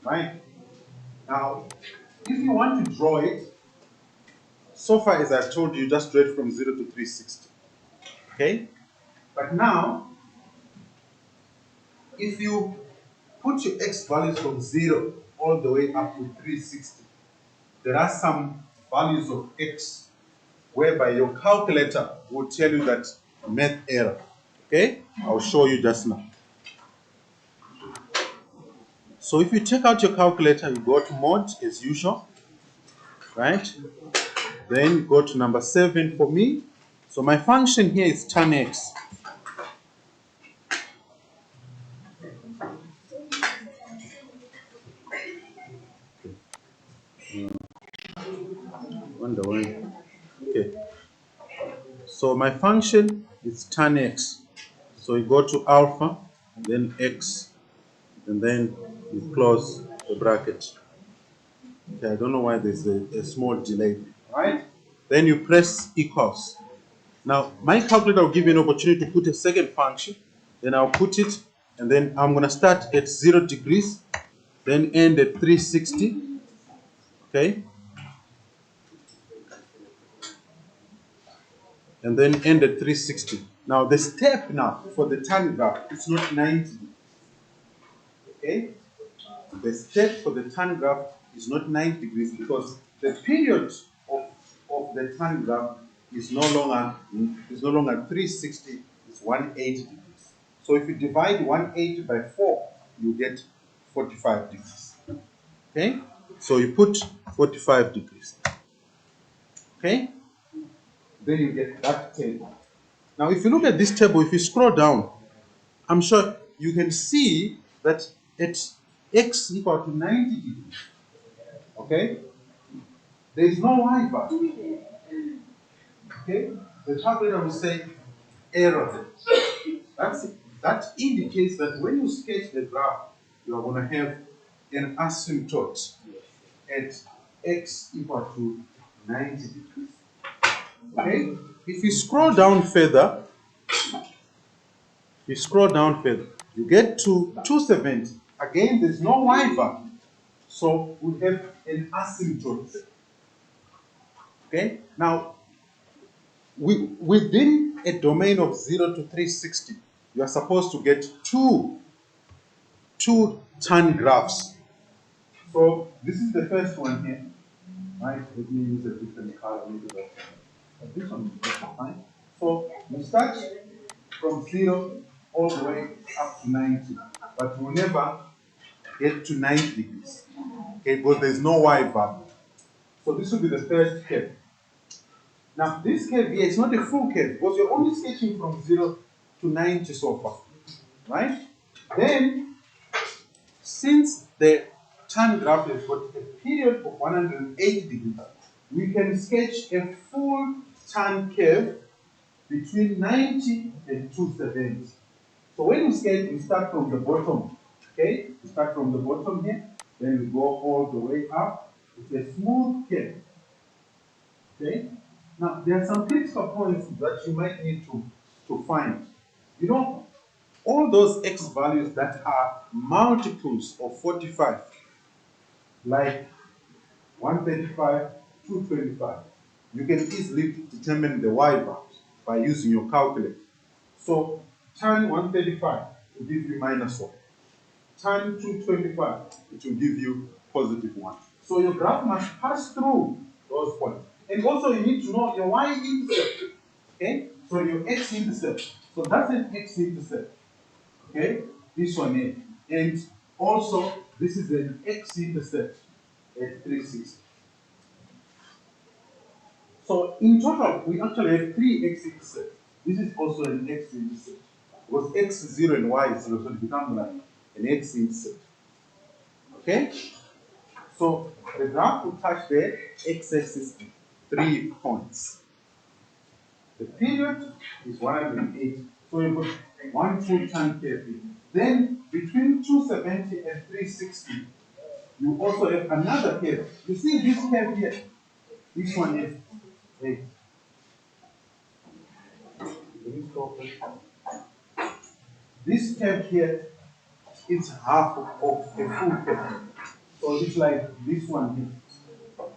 right? Now, if you want to draw it, so far as I've told you, just draw it from 0 to 360. Okay? But now, if you put your x values from 0 all the way up to 360, there are some values of x whereby your calculator will tell you that math error. Okay? I'll show you just now. So if you take out your calculator, you go to mod as usual, right? Then you go to number 7 for me. So my function here is tan x. Wonder why. Okay. So my function is tan x. So you go to alpha, then x, and then you close the bracket. Okay, I don't know why there's a small delay. Right? Then you press equals. Now, my calculator will give you an opportunity to put a second function. Then I'll put it, and then I'm going to start at 0 degrees, then end at 360. Okay? And then end at 360. Now, the step now for the tan graph is not 90. Okay? The step for the tan graph is not 90 degrees because the period of the tan graph is no longer 360, it's 180 degrees. So if you divide 180 by 4, you get 45 degrees. Okay? So you put 45 degrees. Okay? Then you get that table. Now if you look at this table, if you scroll down, I'm sure you can see that it's x equal to 90 degrees. Okay? There is no y value. Okay? The calculator will say error. That's it. That indicates that when you sketch the graph, you are going to have an asymptote at x equal to 90 degrees. Okay? If you scroll down further, you get to 270. Again, there's no y value. So we have an asymptote. Okay? Now, within a domain of 0 to 360, you are supposed to get two tan graphs. So this is the first one here. Right? Let me use a different color. Maybe but this one is fine. So we start from 0 all the way up to 90, but we'll never get to 90 degrees. Okay, because there's no y value. So this will be the first curve. Now this curve here is not a full curve because you're only sketching from 0 to 90 so far. Right? Then, since the tan graph has got a period of 180 degrees, we can sketch a full tan curve between 90 and 270. So when we sketch, we start from the bottom. Okay? We start from the bottom here, then we go all the way up. It's a smooth curve. Okay? Now, there are some critical points that you might need to find. You know, all those x values that are multiples of 45, like 135, 225, you can easily determine the y values by using your calculator. So tan 135 will give you -1. Tan 225, it will give you +1. So your graph must pass through those points. And also you need to know your y-intercept. Okay? So your x-intercept. So that's an x-intercept. Okay? This one here. And also this is an x-intercept at 360. So in total, we actually have 3 x-intercepts. This is also an x-intercept. Because x is 0 and y is 0, so it becomes like an x-intercept. Okay? So the graph will touch the x-axis 3 points. The period is 180. So you put 1 full tan curve. Then between 270 and 360, you also have another curve. You see this curve here? This one is 8. This curve here is half of a full curve. So it's like this one here.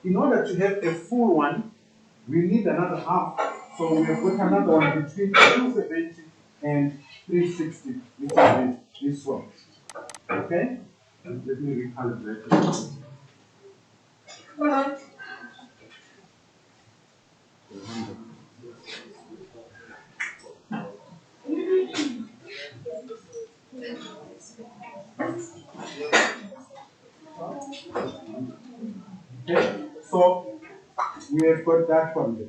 In order to have a full one, we need another half. So we have got another one between 270 and 360, which is this one. Okay? And let me recalibrate it. Okay? So we have got that one there.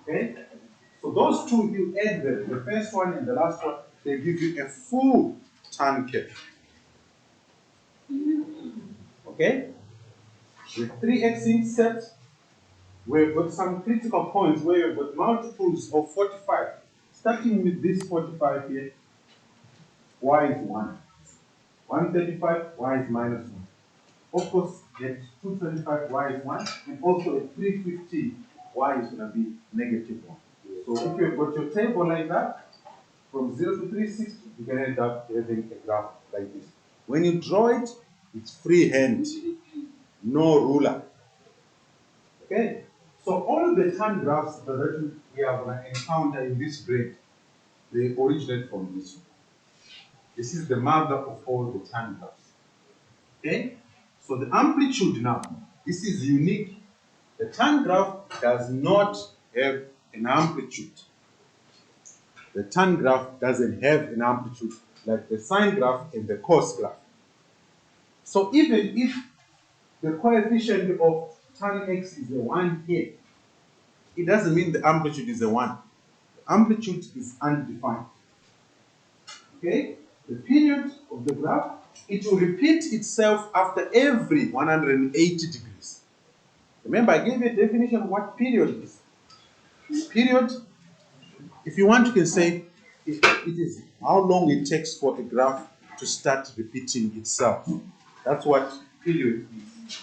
Okay? So those two, you add the first one and the last one, they give you a full tan curve. Okay? With three axes set, we've got some critical points where we've got multiples of 45. Starting with this 45 here, y is 1. 135, y is minus 1. Of course, at 225, y is 1. And also at 350, y is going to be negative 1. So if you've got your table like that, from 0 to 360, you can end up having a graph like this. When you draw it, it's freehand, no ruler. Okay? So all the tan graphs that we are going to encounter in this grade, they originate from this one. This is the mother of all the tan graphs. Okay? So the amplitude now, this is unique. The tan graph does not have an amplitude. The tan graph doesn't have an amplitude like the sine graph and the cos graph. So even if the coefficient of tan x is a 1 here, it doesn't mean the amplitude is a 1. The amplitude is undefined. Okay? The period of the graph, it will repeat itself after every 180 degrees. Remember, I gave you a definition of what period is. Period, if you want, you can say it is how long it takes for a graph to start repeating itself. That's what period is.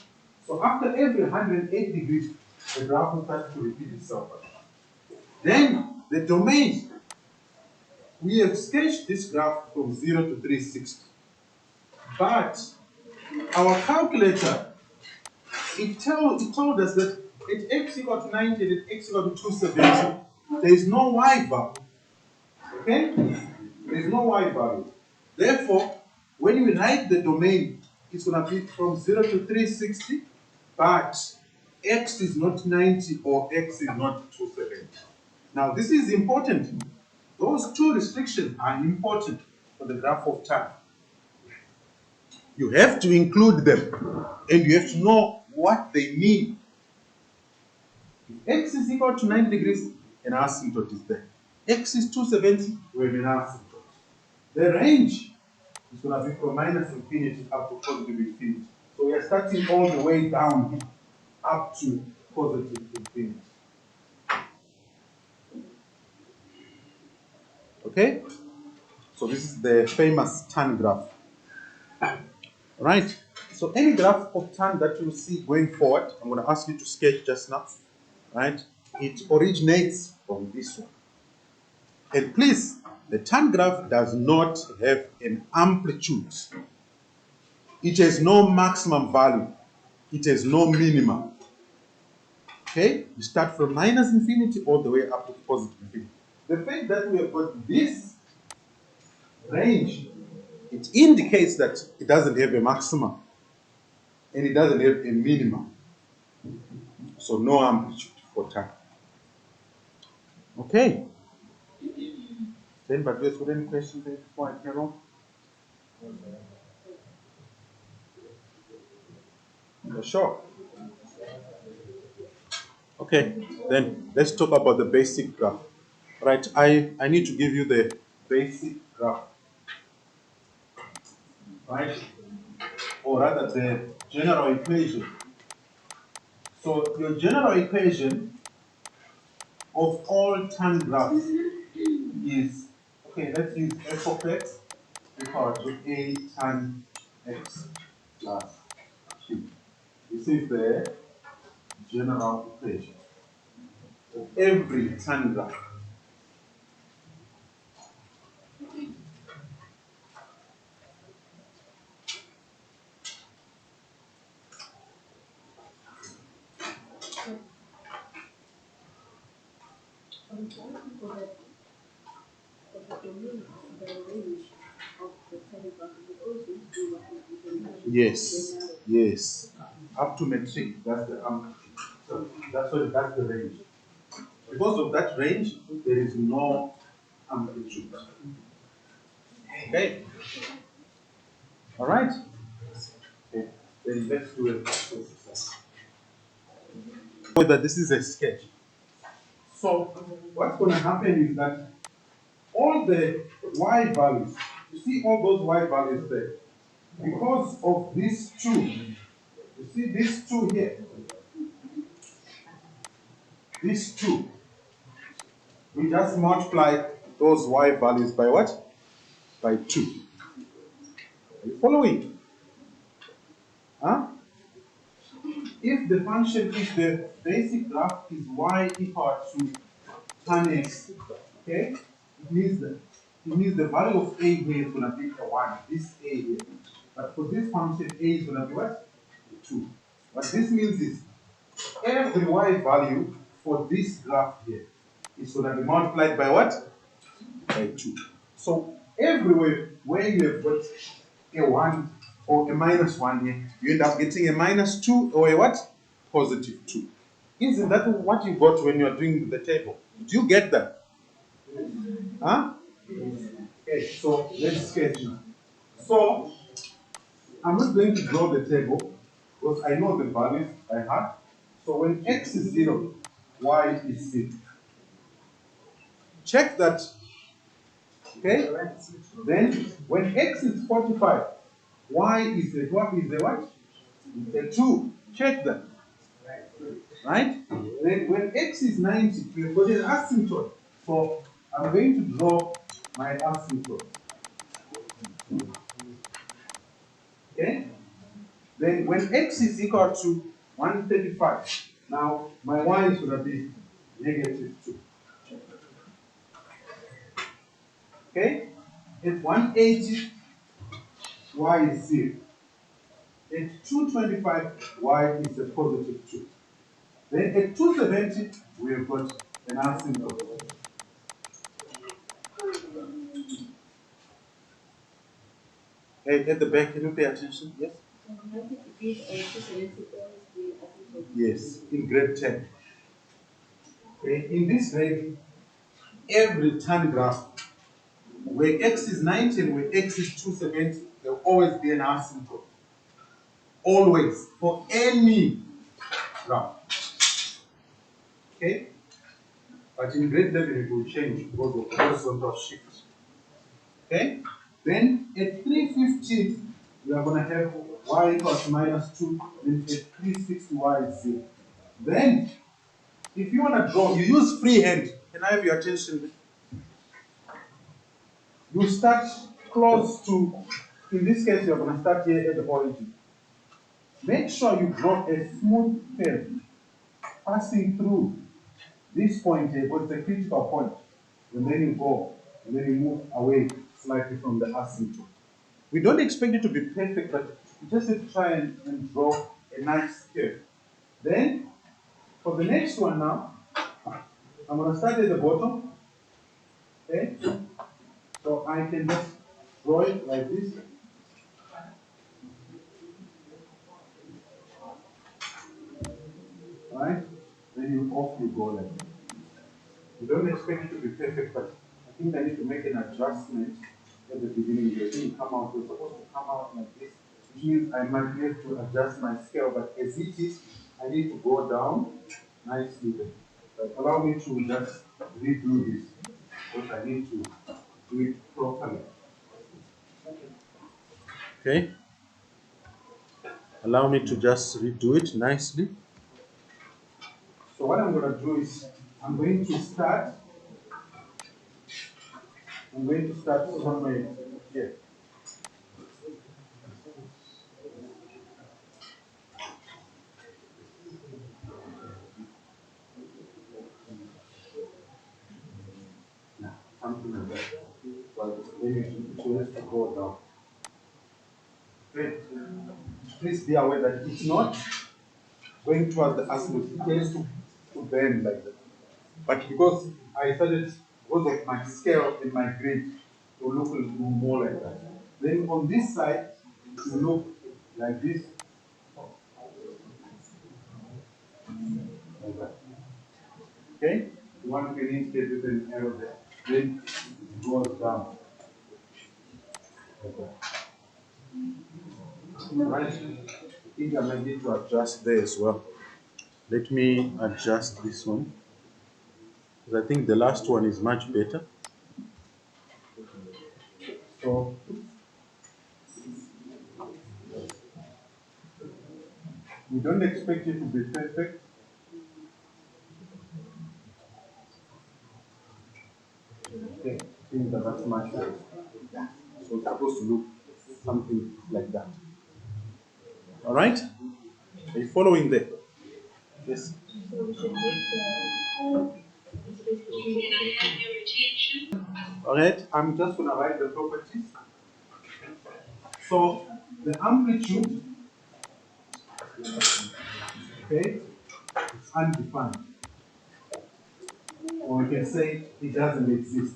So after every 180 degrees, the graph will start to repeat itself. Then the domain, we have sketched this graph from 0 to 360. But our calculator, it told us that at x equal to 90 and at x equal to 270, there is no y value. Okay? There is no y value. Therefore, when we write the domain, it's going to be from 0 to 360, but x is not 90 or x is not 270. Now, this is important. Those two restrictions are important for the graph of time. You have to include them, and you have to know what they mean. If x is equal to 90 degrees, an asymptote is there. X is 270, we have an asymptote. The range is going to be from minus infinity up to positive infinity. So we are starting all the way down here, up to positive infinity. Okay? So this is the famous tan graph. Right? So any graph of tan that you see going forward, I'm going to ask you to sketch just now. Right? It originates from this one. And please, the tan graph does not have an amplitude. It has no maximum value. It has no minimum. Okay? You start from minus infinity all the way up to positive infinity. The fact that we have got this range, it indicates that it doesn't have a maximum and it doesn't have a minimum. So no amplitude for time. Okay. Then, but there's got any questions there before I carry on? Sure. Okay, then let's talk about the basic graph. Right, I need to give you the basic graph. Right? Or rather the general equation. So your general equation of all tan graphs is, okay, let's use f of x equal to a tan x plus q. This is the general equation of every tan graph. Yes, yes. Up to metric, that's the amplitude. So that's the range. Because of that range, there is no amplitude. Okay. All right. Okay. Then let's do it. Whether this is a sketch. So what's going to happen is that all the y values, you see all those y values there, because of these two, you see these two here, these two, we just multiply those y values by what? By 2. Are you following? Huh? If the function, if the basic graph is y equal to tan x, okay, it means the value of a here is going to be a 1, this a here. But for this function, a is going to be what? 2. What this means is every y value for this graph here is going to be multiplied by what? By 2. So everywhere where you have got a 1 or a minus 1 here, you end up getting a minus 2 or a what? Positive 2. Isn't that what you got when you are doing the table? Do you get that? Huh? Okay, so let's sketch now. So I'm not going to draw the table because I know the values I have. So when x is 0, y is 6. Check that. Okay? Then when x is 45, y is a what? Is a what? A 2. Check that. Right? Then when x is 90, we've got an asymptote. So I'm going to draw my asymptote. Okay? Then when x is equal to 135, now my y is going to be negative 2. Okay? At 180, y is 0. At 225, y is a positive 2. Then at 270, we have got an asymptote. Hey, at the back, can you pay attention? Yes? Yes, in grade 10. Okay, in this grade, every tan graph, where x is 90 and where x is 270, there will always be an asymptote. Always, for any graph. Okay? But in grade 11, it will change because of horizontal shift. Okay? Then at 350, we are going to have y equals minus 2. Then at 360, y is 0. Then, if you want to draw, you use freehand. Can I have your attention? You start close to, in this case, you're going to start here at the origin. Make sure you draw a smooth curve passing through this point here, but it's a critical point. And then you go, and then you move away slightly from the asymptote. We don't expect it to be perfect, but you just have to try and draw a nice curve. Then, for the next one now, I'm going to start at the bottom. Okay? So I can just draw it like this. Right? Then you off you go like that. You don't expect it to be perfect, but I think I need to make an adjustment at the beginning. The thing come out, it's supposed to come out like this, which means I might have to adjust my scale, but as it is, I need to go down nicely there. But allow me to just redo this, because I need to do it properly. Okay? Allow me to just redo it nicely. So what I'm going to do is, I'm going to start somewhere here. Something like that. But maybe it has to go down. Great. Please be aware that it's not going towards the asymptote, it has to bend like that. But because I started because of my scale and my grid, it will look more like that. Then on this side, it will look like this. Like that. Okay? One can indicate with an arrow there. Then it goes down. Like that. Right? I think I might need to adjust there as well. Let me adjust this one. Because I think the last one is much better. So we don't expect it to be perfect. Okay, I think that that's much better. So it's supposed to look something like that. All right? Are you following there? Yes. All right, I'm just going to write the properties. So the amplitude, okay, is undefined. Or we can say it doesn't exist.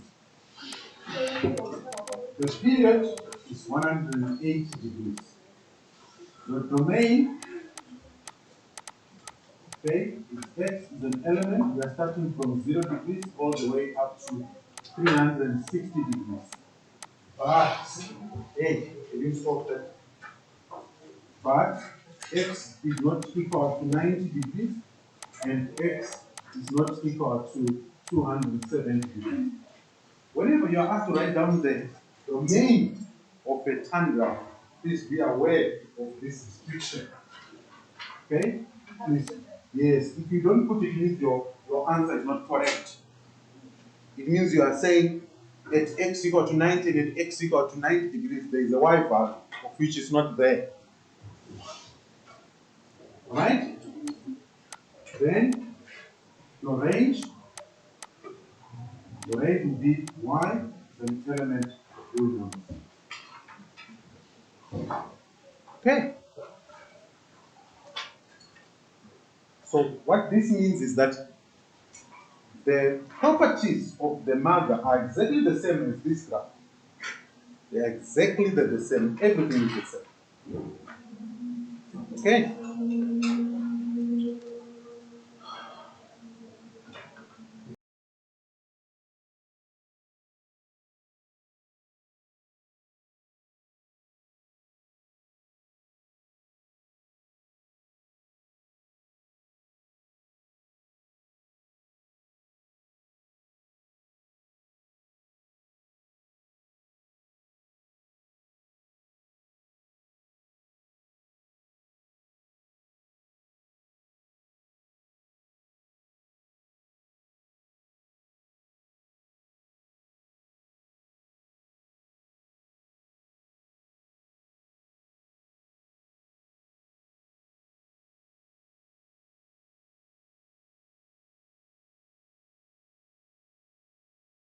The period is 180 degrees. The domain, okay, if x is an element, we are starting from 0 degrees all the way up to 360 degrees. But, hey, it is often, but x is not equal to 90 degrees and x is not equal to 270 degrees. Whenever you are asked to write down the domain of a tangram, please be aware of this restriction. Okay? Please. Yes, if you don't put it, it means your answer is not correct. It means you are saying at x equal to 90 and at x equal to 90 degrees, there is a y value of which is not there. Alright? Then your range will be y, then element will be. Okay? So what this means is that the properties of the maga are exactly the same as this graph. They are exactly the same. Everything is the same. Okay?